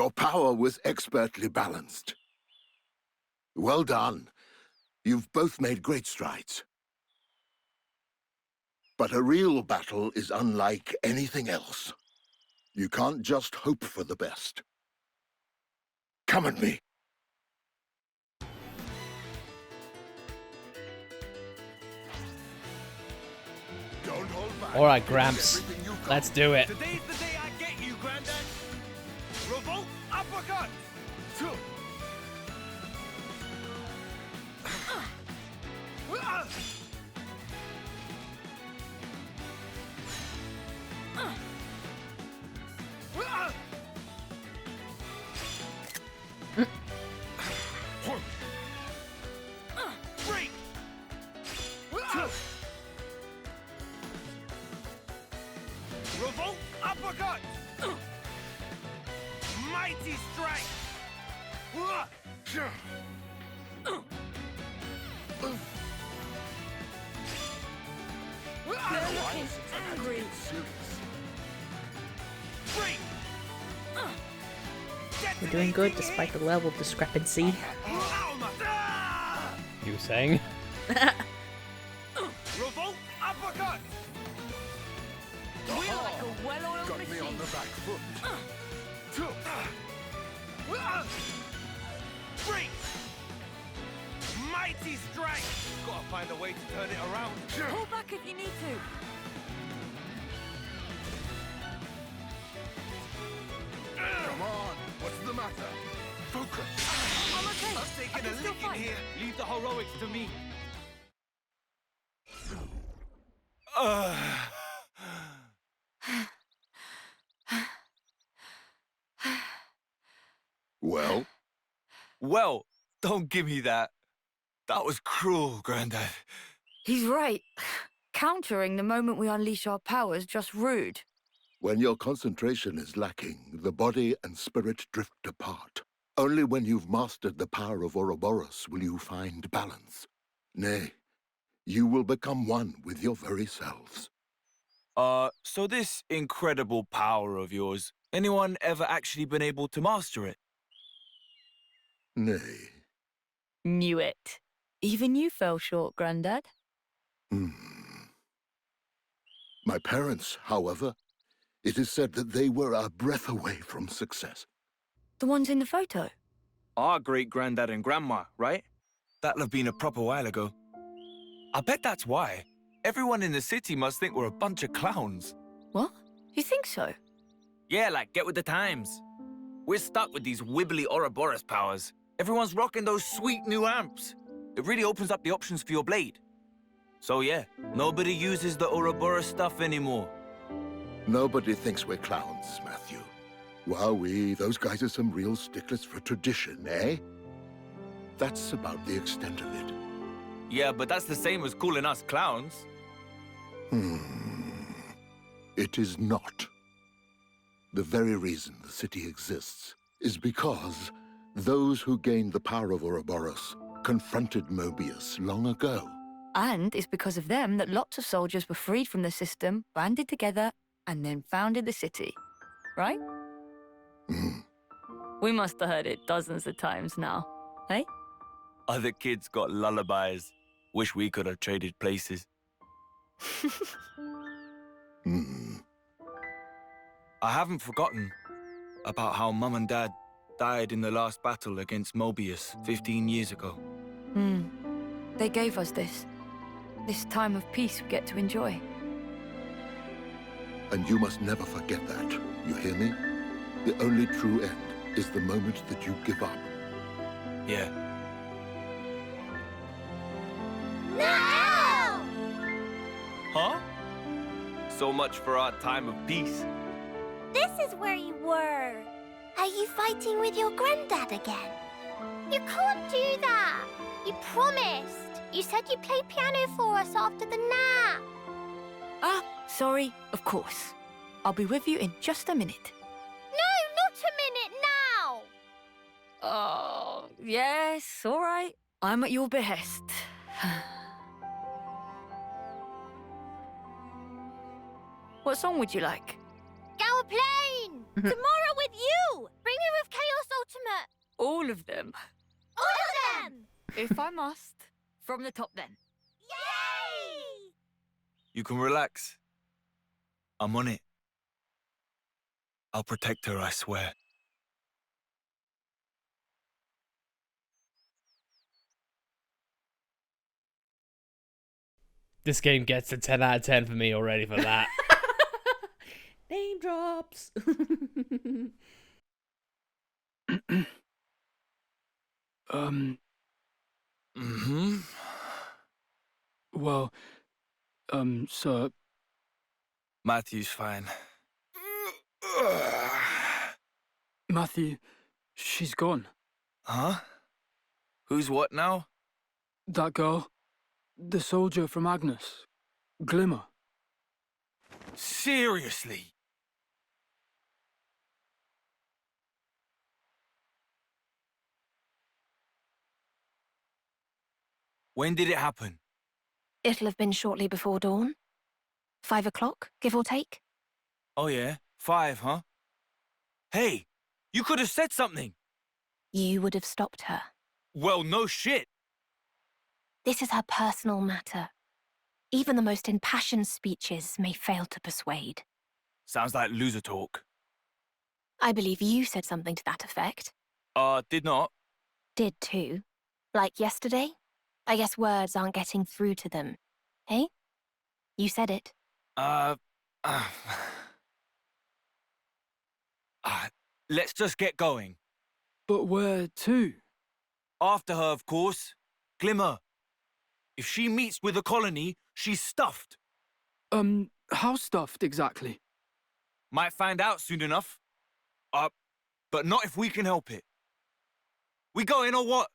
Your power was expertly balanced. Well done. You've both made great strides. But a real battle is unlike anything else. You can't just hope for the best. Come at me. Don't hold back. All right, Gramps. Let's do it. Today's the day I get you, Grandad. Revolt uppercut. Break. Revolt uppercut. Mighty strike. Angry. Break. We're doing good despite the level discrepancy. You saying? Revolt uppercut. We're like a well-oiled Got me on the back foot. Break. Mighty strike. Gotta find a way to turn it around. Pull back if you need to. Come on. What's the matter? Focus. I'm okay. I'm taking a still lick in fight. here. Leave the heroics to me. Well, Well, don't give me that. That was cruel, Grandad. He's right. Countering the moment we unleash our powers just rude. when your concentration is lacking, the body and spirit drift apart. Only when you've mastered the power of Ouroboros will you find balance. Nay, you will become one with your very selves. So this incredible power of yours, anyone ever actually been able to master it? Nay. Knew it. Even you fell short, Grandad. My parents, however, it is said that they were a breath away from success. The ones in the photo. Our great-granddad and grandma, right? That'll have been a proper while ago. I bet that's why. Everyone in the city must think we're a bunch of clowns. What? You think so? Yeah, like, get with the times. We're stuck with these wibbly Ouroboros powers. Everyone's rocking those sweet new amps. It really opens up the options for your blade. So yeah, nobody uses the Ouroboros stuff anymore. Nobody thinks we're clowns, Matthew. Wowee, those guys are some real sticklers for tradition, eh? That's about the extent of it. Yeah, but that's the same as calling us clowns. It is not. The very reason the city exists is because those who gained the power of Ouroboros confronted Mobius long ago. And it's because of them that lots of soldiers were freed from the system, banded together, and then founded the city. Right? We must have heard it dozens of times now. Eh? Other kids got lullabies. Wish we could have traded places. I haven't forgotten about how Mum and Dad died in the last battle against Mobius 15 years ago. They gave us this time of peace we get to enjoy. And you must never forget that. You hear me? The only true end is the moment that you give up. Yeah. No! Huh? So much for our time of peace. This is where you were. Are you fighting with your granddad again? You can't do that. You promised. You said you'd play piano for us after the nap. Ah, sorry, of course. I'll be with you in just a minute. No, not a minute now. Oh, yes, all right. I'm at your behest. What song would you like? Go plane. Tomorrow with you. Bring me with All of them. All of them! If I must. From the top then. Yay! You can relax. I'm on it. I'll protect her, I swear. This game gets a 10 out of 10 for me already for that. Name drops. Mm-hmm. Well, sir, Matthew's fine. Matthew, she's gone. Huh? Who's what now? That girl, the soldier from Agnes, Glimmer. Seriously? When did it happen? It'll have been shortly before dawn. 5 o'clock, give or take. Oh yeah, 5, huh? Hey, you could have said something. You would have stopped her. Well, no shit. This is her personal matter. Even the most impassioned speeches may fail to persuade. Sounds like loser talk. I believe you said something to that effect. Did not. Did too. Like yesterday? I guess words aren't getting through to them. Hey? You said it. Let's just get going. But where to? After her, of course. Glimmer. If she meets with the colony, she's stuffed. How stuffed exactly? Might find out soon enough. But not if we can help it. We going or what?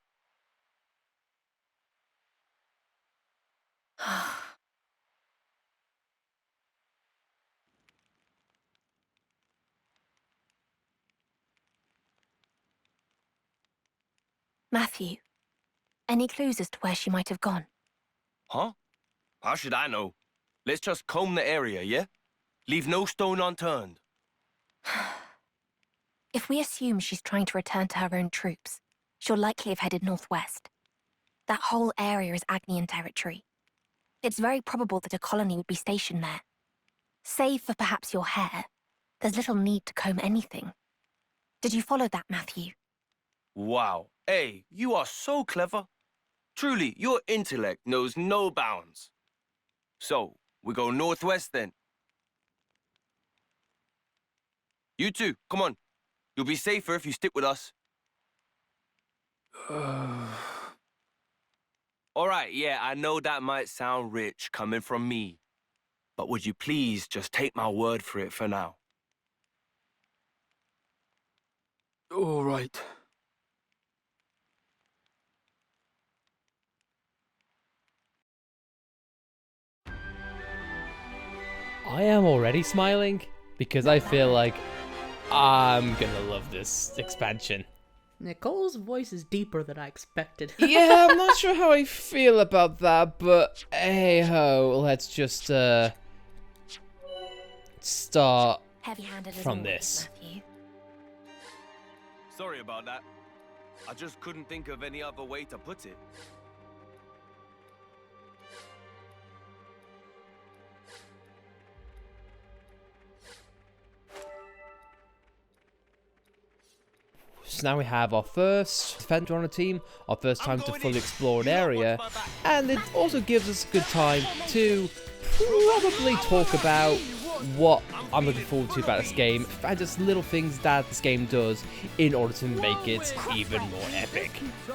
Matthew, any clues as to where she might have gone? Huh? How should I know? Let's just comb the area, yeah? Leave no stone unturned. If we assume she's trying to return to her own troops, she'll likely have headed northwest. That whole area is Agnian territory. It's very probable that a colony would be stationed there. Save for perhaps your hair, there's little need to comb anything. Did you follow that, Matthew? Wow. Hey, you are so clever. Truly, your intellect knows no bounds. So, we go northwest then. You two, come on. You'll be safer if you stick with us. All right, yeah, I know that might sound rich coming from me. But would you please just take my word for it for now? All right. I am already smiling because I feel like I'm gonna love this expansion. Nicole's voice is deeper than I expected. Yeah, I'm not sure how I feel about that, but hey ho, let's just start Heavy-handed as from always, this. Matthew. Sorry about that. I just couldn't think of any other way to put it. So now we have our first defender on a team, our first time to fully explore an area, and it also gives us a good time to probably talk about what I'm looking forward to about this game, and just little things that this game does in order to make it even more epic.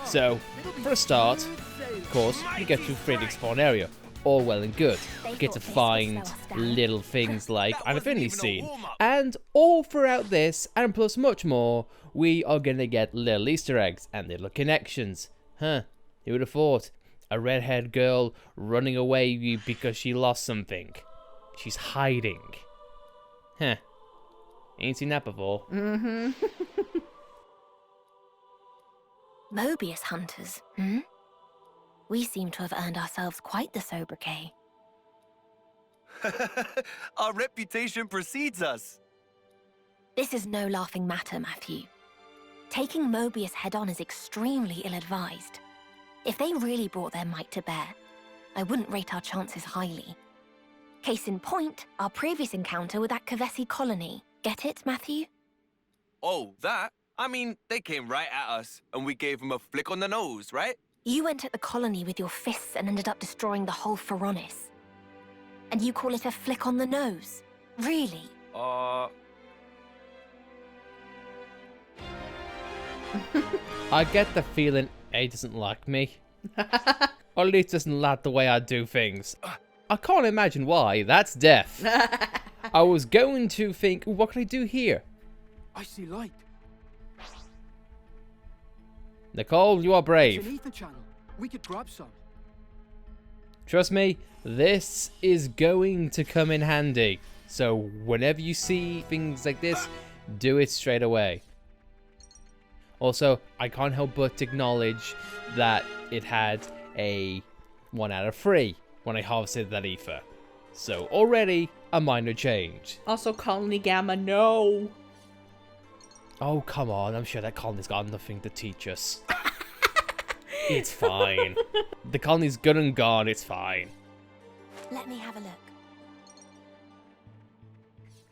So, for a start, of course, you get to freely explore an area. All well and good. You get to find little things like an affinity scene. And all throughout this, and plus much more, we are gonna get little Easter eggs and little connections. Huh, who would have thought? A redhead girl running away because she lost something. She's hiding. Huh. Ain't seen that before. Mm-hmm. Mobius hunters, hmm? We seem to have earned ourselves quite the sobriquet. Our reputation precedes us. This is no laughing matter, Matthew. Taking Mobius head-on is extremely ill-advised. If they really brought their might to bear, I wouldn't rate our chances highly. Case in point, our previous encounter with that Kavesi colony. Get it, Matthew? Oh, that? I mean, they came right at us, and we gave them a flick on the nose, right? You went at the colony with your fists and ended up destroying the whole Pharaonis. And you call it a flick on the nose? Really? I get the feeling A doesn't like me. Or at least doesn't like the way I do things. I can't imagine why. That's death. I was going to think, what can I do here? I see light. Nicole, you are It's brave. an ether channel. We could grab some. Trust me, this is going to come in handy. So whenever you see things like this, do it straight away. Also, I can't help but acknowledge that it had a 1 out of 3 when I harvested that ether. So already a minor change. Also, Colony Gamma, no. Oh, come on. I'm sure that colony's got nothing to teach us. It's fine. The colony's good and gone. It's fine. Let me have a look.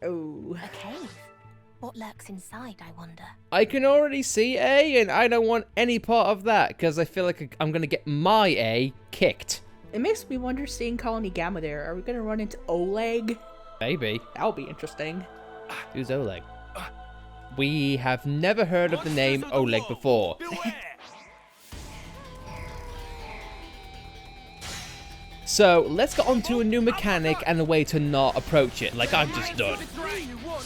Oh. A cave. What lurks inside, I wonder? I can already see A, and I don't want any part of that, because I feel like I'm going to get my A kicked. It makes me wonder, seeing Colony Gamma there, are we going to run into Oleg? Maybe. That'll be interesting. Who's Oleg? We have never heard of the name Oleg before. So, let's get on to a new mechanic and a way to not approach it, like I've just done.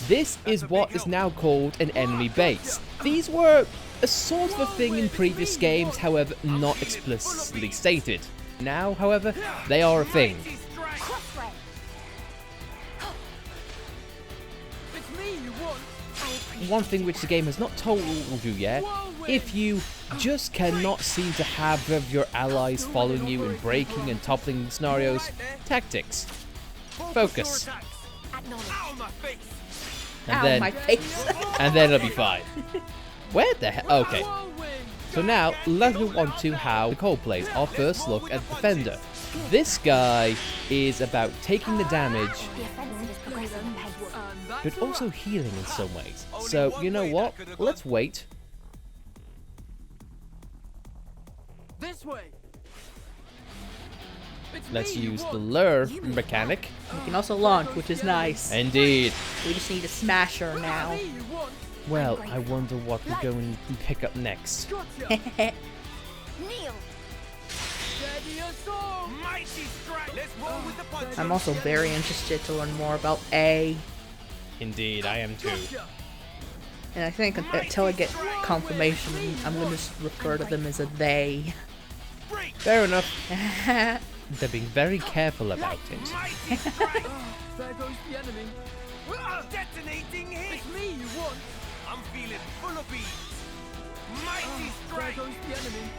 This is what is now called an enemy base. These were a sort of a thing in previous games, however, not explicitly stated. Now, however, they are a thing. One thing which the game has not told you yet, if you just cannot seem to have of your allies following you in breaking and toppling scenarios, tactics. Focus. And my face. and then it'll be fine. Where the hell? Okay. So now, let's move on to how Nicole plays our first look at the Defender. This guy is about taking the damage, The offensive is progressing apace. but also healing in some ways. So, you know what? Let's wait. This way. It's Let's me you use the want. lure mechanic. You can also launch, which is nice. Indeed. We just need to smash her now. Me you want. Well, I wonder what we're going to pick up next. Gotcha. Kneel! Steady us all. Mighty strike. Let's roll with the punches. I'm also very interested to learn more about A. Indeed, I am too. Gotcha. And I think until I get confirmation, I'm going to just refer to them as a they. Fair enough. They're being very careful about it. Mighty strike. There goes the enemy. Detonating hit. It's me you want. I'm feeling full of beats. Mighty There strike. goes the enemy.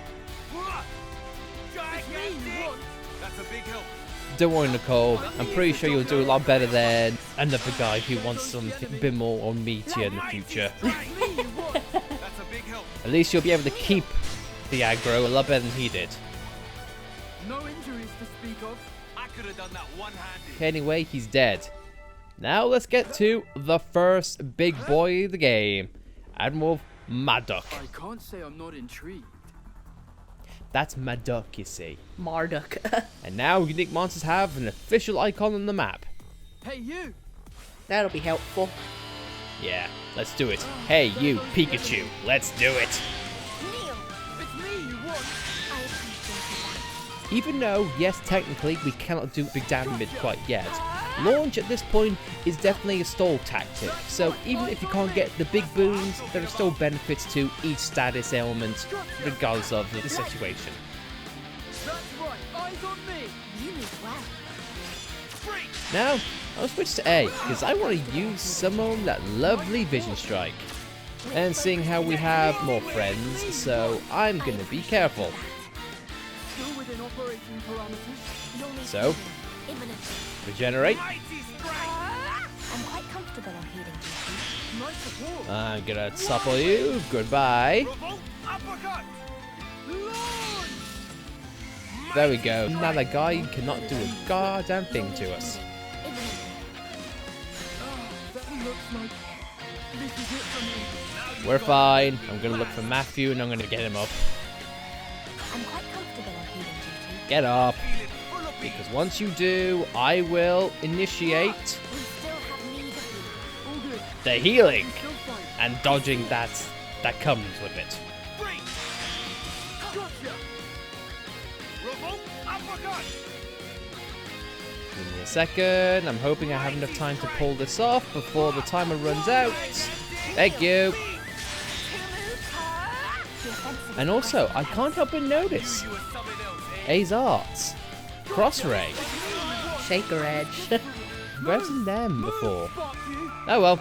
It's me you Gigantic. want. That's a big help. Don't worry, Nicole. I'm pretty sure you'll do a lot better than another guy who wants something a bit more meatier in the future. That's a big help. At least you'll be able to keep the aggro a lot better than he did. No injuries to speak of. I could have done that one-handed. Anyway, he's dead. Now let's get to the first big boy of the game, Admiral Marduk. I can't say I'm not intrigued. That's Marduk, you see. Marduk. And now unique monsters have an official icon on the map. Hey you. That'll be helpful. Yeah, let's do it. Hey, you, Pikachu, let's do it. Kneel! It's me you want. I appreciate that. Even though, yes, technically, we cannot do big damage quite yet, launch at this point is definitely a stall tactic, so even if you can't get the big booms, there are still benefits to each status element, regardless of the situation. That's right. Eyes on me. You move well. Now, I'll switch to A, because I want to use some of that lovely Vision Strike. And seeing how we have more friends, so I'm going to be careful. Still within operating parameters. You'll need So, imminent. regenerate. Mighty strike. I'm quite comfortable on healing duty. I'm gonna topple you. Goodbye. There we go. Now that guy cannot do a goddamn thing to us. We're fine. I'm gonna look for Matthew and I'm gonna get him up. I'm quite comfortable on healing duty. Get up. Because once you do, I will initiate We still have need of you. the healing and dodging that comes with it. Give me a second. I'm hoping I have enough time to pull this off before the timer runs out. Thank you. And also, I can't help but notice A's Arts, Crossray. Shaker Edge. Where have seen them before? Oh well.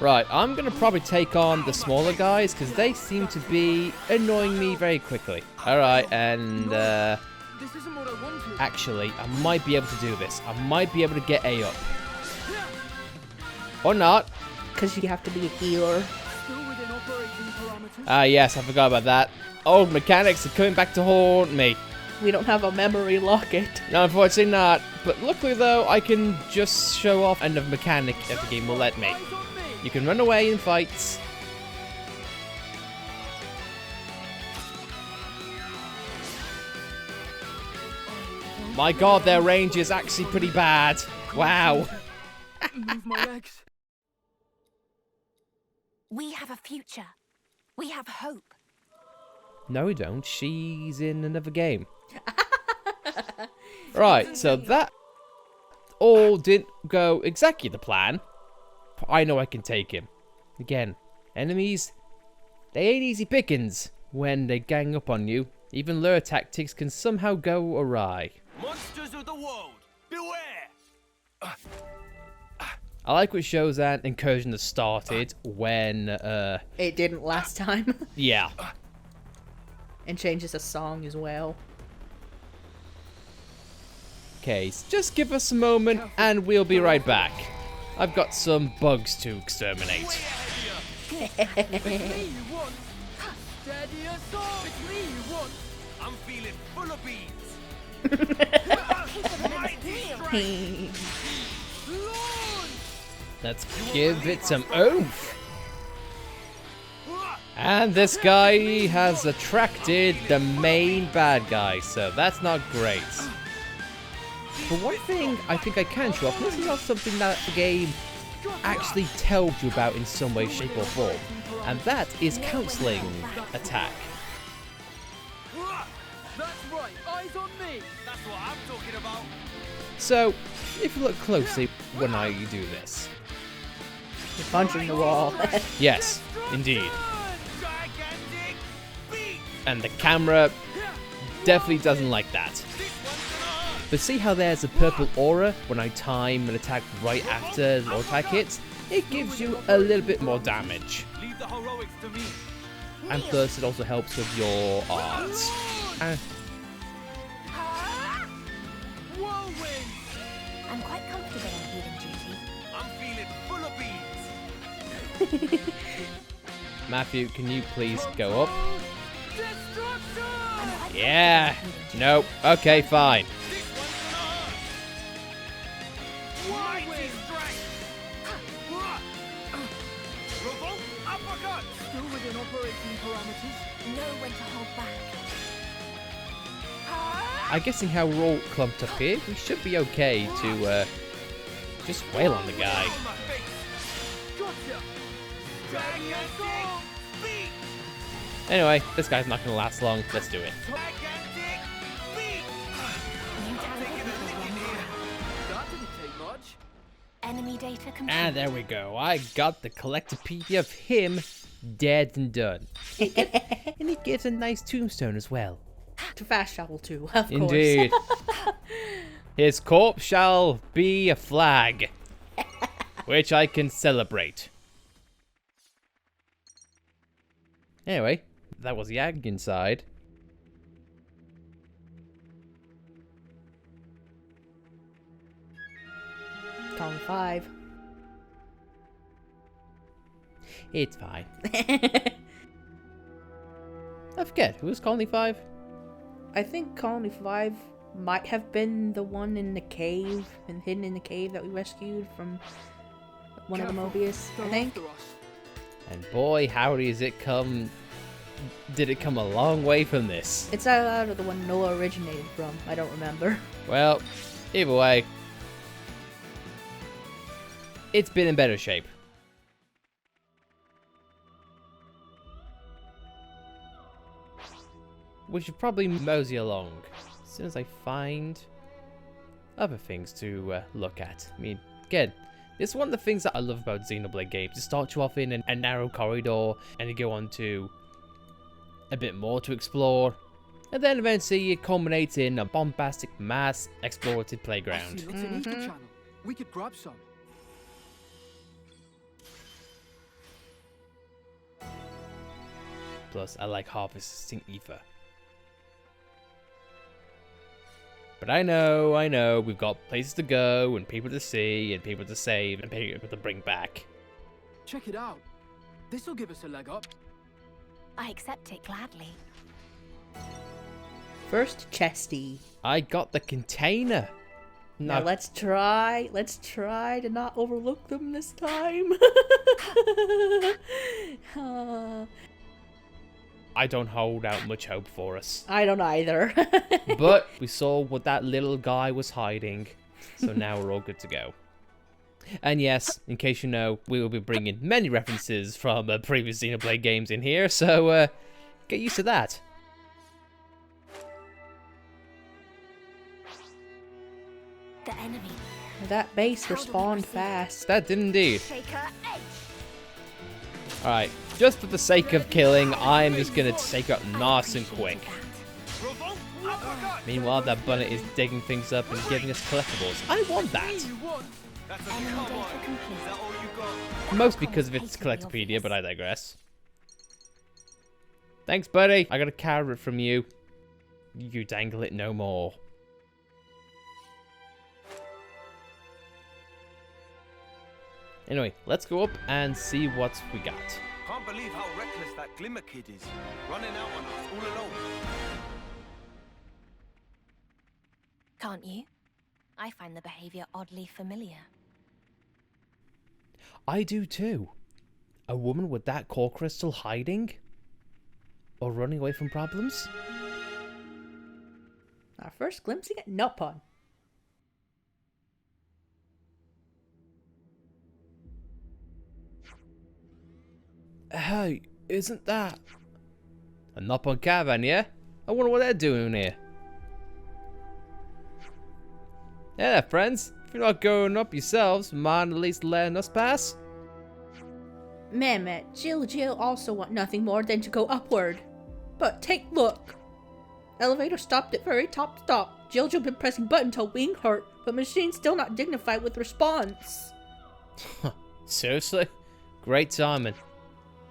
Right, I'm gonna probably take on the smaller guys because they seem to be annoying me very quickly. Alright, and actually, I might be able to do this. I might be able to get A up. Or not. Because you have to be a healer. Ah, yes, I forgot about that. Old mechanics are coming back to haunt me. We don't have a memory locket. No, unfortunately not. But luckily, though, I can just show off another mechanic if the game will let me. You can run away in fights. My god, their range is actually pretty bad. Wow. Move my legs. We have a future. We have hope. No, we don't. She's in another game. Right, so that all didn't go exactly the plan. I know I can take him. Again, enemies, they ain't easy pickings when they gang up on you. Even lure tactics can somehow go awry. Monsters of the world, beware! I like what shows that incursion has started when, It didn't last time. yeah. And changes the song as well. Okay, so just give us a moment and we'll be right back. I've got some bugs to exterminate. I'm feeling full of beans. Let's give it some oomph. And this guy has attracted the main bad guy, so that's not great. But one thing I think I can show off, and this is not something that the game actually tells you about in some way, shape or form, and that is counseling attack. That's right, eyes on me. That's what I'm talking about. So, if you look closely when I do this. You're punching the wall. Yes, indeed. Gigantic beat. And the camera definitely doesn't like that. But see how there's a purple aura when I time an attack right after the attack hits? It gives you a little bit more damage. Leave the heroics to me. And plus it also helps with your arts. Whirlwind. I'm quite comfortable on healing duty. I'm feeling full of beans. Matthew, can you please go up? Destruction. Yeah. Nope. Okay, fine. Mighty strength. Revolt uppercut. Still within operating parameters. Know when to hold back. I'm guessing how we're all clumped up here, we should be okay to just wail on the guy. On my face. Gotcha. Gigantic beat. Anyway, this guy's not going to last long. Let's do it. Gigantic beat. That didn't take much. Enemy data complete. And there we go. I got the collectopedia of him dead and done. And it gives a nice tombstone as well. To fast travel too, of course. Indeed. His corpse shall be a flag, which I can celebrate. Anyway, that was the Agnian side. Colony 5. It's fine. I forget, who was Colony 5? I think Colony 5 might have been the one in the cave, and hidden in the cave that we rescued from one of the Mobius, I think. And boy, howdy has it come... Did it come a long way from this? It's out of the one Noah originated from. I don't remember. Well, either way, it's been in better shape. We should probably mosey along as soon as I find other things to look at. I mean, again, this is one of the things that I love about Xenoblade games. It starts you off in a narrow corridor, and you go on to a bit more to explore, and then eventually it culminates in a bombastic mass explorative playground. It's an ether channel. We could grab some. Plus, I like harvesting ether. But I know, we've got places to go, and people to see, and people to save, and people to bring back. Check it out. This'll give us a leg up. I accept it gladly. First, Chesty. I got the container. Now let's try to not overlook them this time. I don't hold out much hope for us. I don't either. But we saw what that little guy was hiding, so now we're all good to go. And yes, in case you know, we will be bringing many references from previous Xenoblade games in here, so get used to that. The enemy. That base respawned fast. That did indeed. Alright, just for the sake of killing, I'm just gonna take out nice and quick. Meanwhile, that bunny is digging things up and giving us collectibles. I want that! Most because of its collectopedia, but I digress. Thanks, buddy. I got a carrot from you. You dangle it no more. Anyway, let's go up and see what we got. Can't believe how reckless that Glimmer kid is. Running out on us all alone. Can't you? I find the behavior oddly familiar. I do too. A woman with that core crystal hiding? Or running away from problems? Our first glimpsing at Nopon. Hey, isn't that a Nopon caravan, yeah? I wonder what they're doing here. Yeah, friends. If you're not going up yourselves, mind at least letting us pass? Mehmet, Jill also want nothing more than to go upward. But take look. Elevator stopped at very top stop. Jill been pressing button till wing hurt, but machine's still not dignified with response. Seriously? Great timing.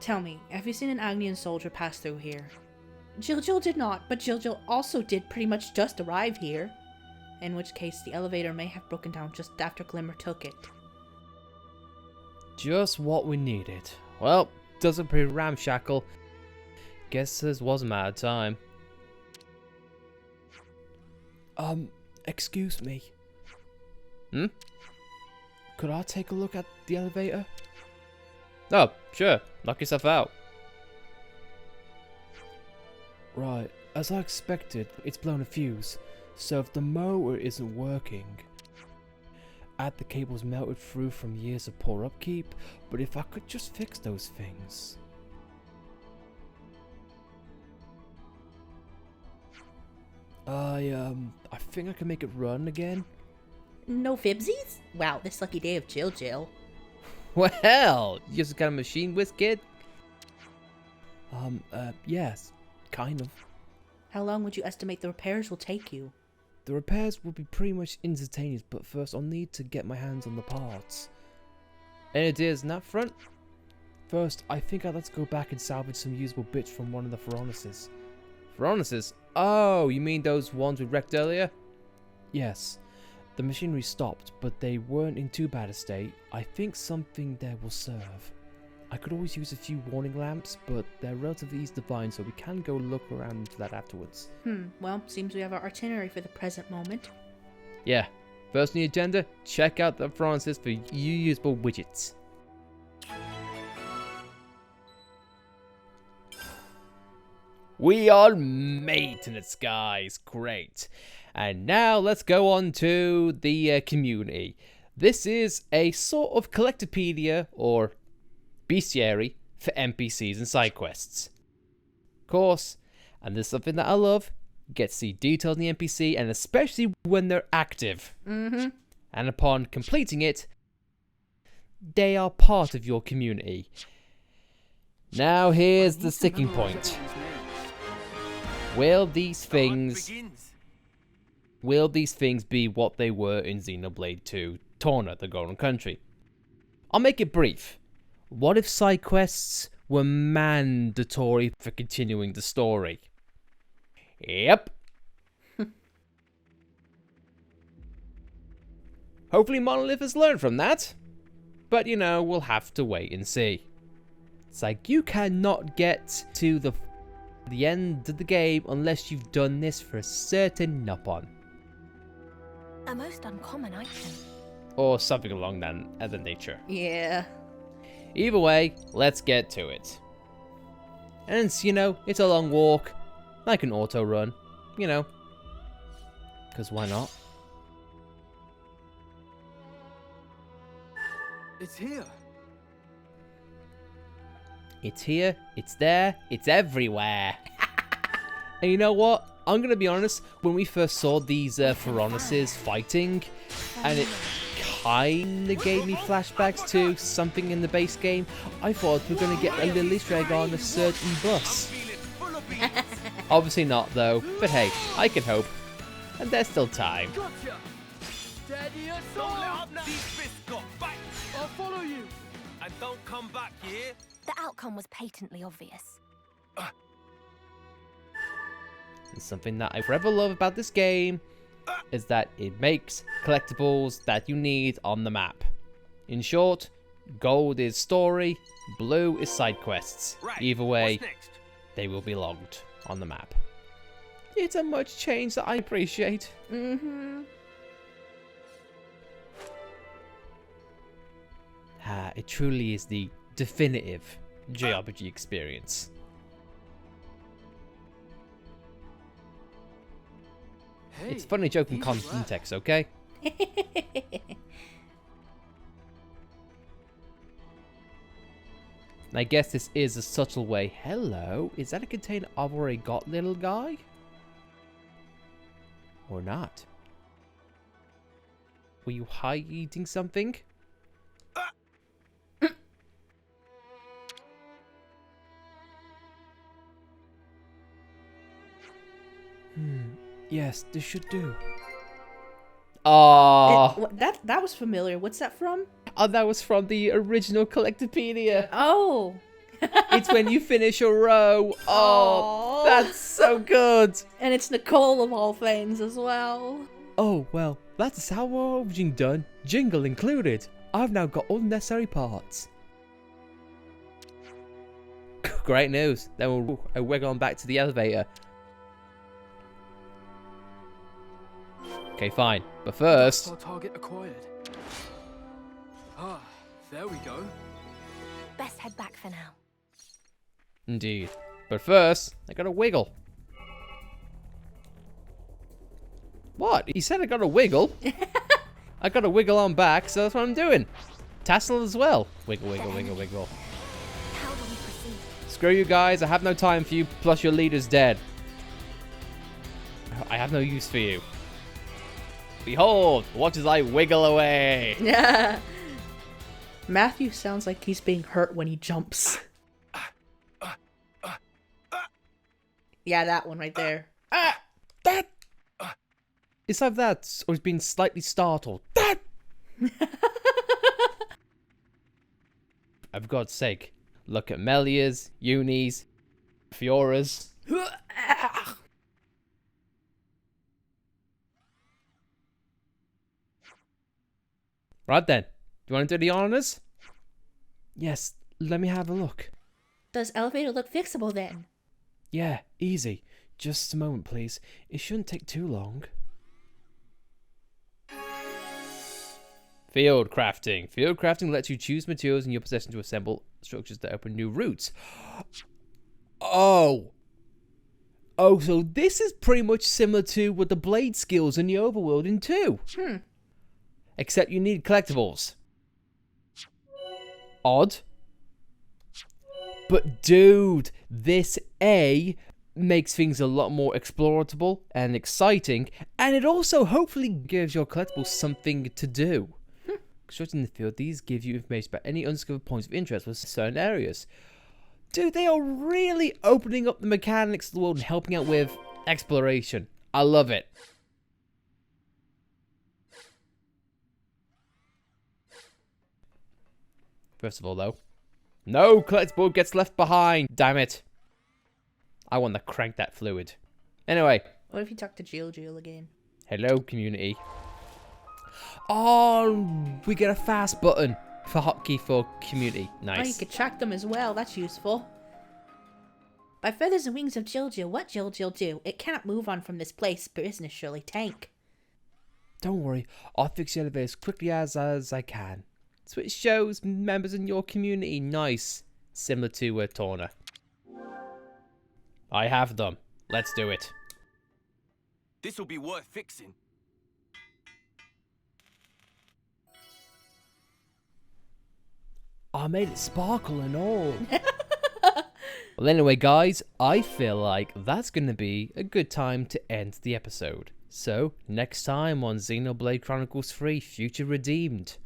Tell me, have you seen an Agnian soldier pass through here? Jill did not, but Jill also did pretty much just arrive here. In which case, the elevator may have broken down just after Glimmer took it. Just what we needed. Well, doesn't pretty ramshackle. Guess this was a mad time. Excuse me. Could I take a look at the elevator? Oh, sure. Knock yourself out. Right, as I expected, it's blown a fuse. So if the motor isn't working, add the cables melted through from years of poor upkeep, but if I could just fix those things. I think I can make it run again. No fibsies? Wow, this lucky day of Jill. Well, you just got a machine whiz, kid? Yes, kind of. How long would you estimate the repairs will take you? The repairs will be pretty much instantaneous, but first I'll need to get my hands on the parts. Any ideas on that front? First, I think I'd like to go back and salvage some usable bits from one of the Pharaoneses. Pharaoneses? Oh, you mean those ones we wrecked earlier? Yes. The machinery stopped, but they weren't in too bad a state. I think something there will serve. I could always use a few warning lamps, but they're relatively easy to find, so we can go look around for that afterwards. Well, seems we have our itinerary for the present moment. Yeah. First on the agenda, check out the Francis for usable widgets. We are maintenance guys, great. And now let's go on to the community. This is a sort of collectopedia or bestiary for NPCs and side quests. Of course, and there's something that I love, you get to see details in the NPC, and especially when they're active. And upon completing it, they are part of your community. Now here's the sticking point. Will these things be what they were in Xenoblade 2, Torna, the Golden Country? I'll make it brief. What if side quests were mandatory for continuing the story? Yep. Hopefully Monolith has learned from that. But, you know, we'll have to wait and see. It's like, you cannot get to the end of the game unless you've done this for a certain Nupon. A most uncommon item. Or something along that other nature. Yeah. Either way, let's get to it. And, you know, it's a long walk. I can auto run, you know. Because why not? It's here. It's here, it's there, it's everywhere. And you know what? I'm going to be honest, when we first saw these Feronises fighting, and it kind of gave me flashbacks to something in the base game, I thought we were going to get a little Easter egg on a certain bus. Obviously not though, but hey, I can hope. And there's still time. Gotcha. Steady us on. These fists got back. I'll follow you. And don't come back here. The outcome was patently obvious. And something that I forever love about this game is that it makes collectibles that you need on the map. In short, gold is story, blue is side quests. Right. Either way, What's next? they will be logged on the map. It's a much change that I appreciate. It truly is the definitive JRPG experience. Hey, It's funny joke in these are rare. context, okay? I guess this is a subtle way. Hello, is that a container I've already got, little guy? Or not? Were you hiding something? Yes, this should do. Oh, That was familiar. What's that from? that was from the original Collectopedia. Oh. It's when you finish a row. Oh, Aw. that's so good. And it's Nicole of all things as well. Oh, well, that's how we're origin done. Jingle included. I've now got all the necessary parts. Great news. Then we're going back to the elevator. Okay, fine. But first... Our target acquired. Ah, there we go. Best head back for now. Indeed. But first, I gotta wiggle. What? He said I gotta wiggle? I gotta wiggle on back, so that's what I'm doing. Tassel as well. Wiggle, wiggle, wiggle, wiggle. How do we proceed? Screw you guys, I have no time for you, plus your leader's dead. I have no use for you. Behold, watch as I wiggle away. Yeah. Matthew sounds like he's being hurt when he jumps. Yeah, that one right there. That! It's like that, or he's been slightly startled. That! For God's sake, look at Melia's, Uni's, Fiora's. Right then, do you want to do the honors? Yes, let me have a look. Does elevator look fixable then? Yeah, easy. Just a moment, please. It shouldn't take too long. Field crafting. Field crafting lets you choose materials in your possession to assemble structures that open new routes. Oh, so this is pretty much similar to with the blade skills in the overworld in 2. Except you need collectibles. Odd. But dude, this makes things a lot more explorable and exciting, and it also hopefully gives your collectibles something to do. Constructing the field, these give you information about any undiscovered points of interest for certain areas. Dude, they are really opening up the mechanics of the world and helping out with exploration. I love it. First of all, though, no collectible gets left behind. Damn it. I want to crank that fluid. Anyway. What if you talk to Jill again? Hello, community. Oh, we get a fast button for hotkey for community. Nice. Oh, you could track them as well. That's useful. By feathers and wings of Jill, what Jill do? It cannot move on from this place. Business surely tank. Don't worry. I'll fix the elevator as quickly as I can. Switch shows members in your community. Nice. Similar to Torna. I have them. Let's do it. This'll be worth fixing. I made it sparkle and all. Well, anyway, guys, I feel like that's going to be a good time to end the episode. So, next time on Xenoblade Chronicles 3 Future Redeemed.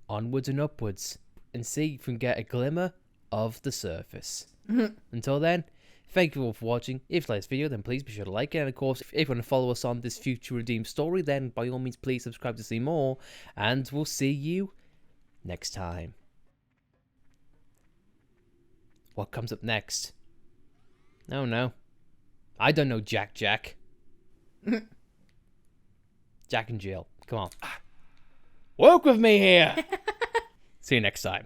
Onwards and upwards, and see if we can get a glimmer of the surface. Until then, thank you all for watching. If you like this video, then please be sure to like it. And of course, if you want to follow us on this Future Redeemed story, then by all means, please subscribe to see more. And we'll see you next time. What comes up next? No. I don't know, Jack. Jack and Jill. Come on. Work with me here. See you next time.